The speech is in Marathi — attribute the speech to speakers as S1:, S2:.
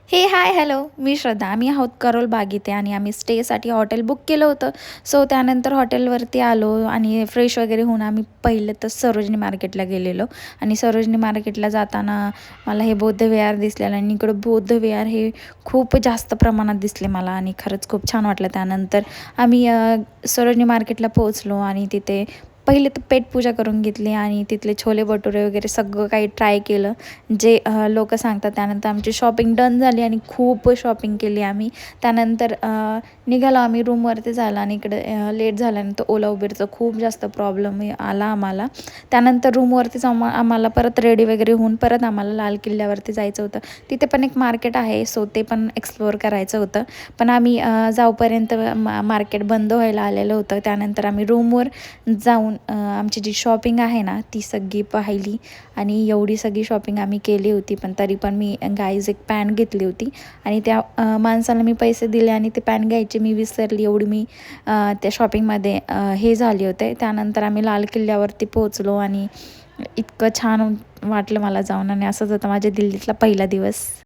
S1: हे हाय हॅलो, मी श्रद्धा. आम्ही आहोत करोल बाग इथे आणि आम्ही स्टेसाठी हॉटेल बुक केलं होतं. सो त्यानंतर हॉटेलवरती आलो आणि फ्रेश वगैरे होऊन आम्ही पहिलं तर सरोजनी मार्केटला गेलेलो. आणि सरोजनी मार्केटला जाताना मला हे बौद्ध विहार दिसलेलं आणि इकडं बौद्ध विहार हे खूप जास्त प्रमाणात दिसले मला आणि खरंच खूप छान वाटलं. त्यानंतर आम्ही सरोजनी मार्केटला पोहोचलो आणि तिथे पहिले तर पेटपूजा करून घेतली आणि तिथले छोले भटुरे वगैरे सगळं काही ट्राय केलं जे लोक सांगतात. त्यानंतर आमची शॉपिंग डन झाली आणि खूप शॉपिंग केली आम्ही. त्यानंतर निघालो आम्ही रूमवरती जायला आणि इकडे लेट झाल्यानंतर ओला उबेरचा खूप जास्त प्रॉब्लेम आला आम्हाला. त्यानंतर रूमवरतीच आम्हाला परत रेडी वगैरे होऊन परत आम्हाला लाल किल्ल्यावरती जायचं होतं. तिथे पण एक मार्केट आहे, सो ते पण एक्सप्लोअर करायचं होतं. पण आम्ही जाऊपर्यंत मार्केट बंद व्हायला आलेलं होतं. त्यानंतर आम्ही रूमवर जाऊन आमची जी शॉपिंग आहे ना ती सगळी पाहिली आणि एवढी सगळी शॉपिंग आम्ही केली होती. पण तरी पण मी गाईज एक पॅन्ट घेतली होती आणि त्या माणसाला मी पैसे दिले आणि ते पॅन्ट घ्यायचे मी विसरली, एवढी मी त्या शॉपिंगमध्ये हे झाले होते. त्यानंतर आम्ही लाल किल्ल्यावरती पोहोचलो आणि इतकं छान वाटलं मला जाऊन आणि असंच होतं माझ्या दिल्लीतला पहिला दिवस.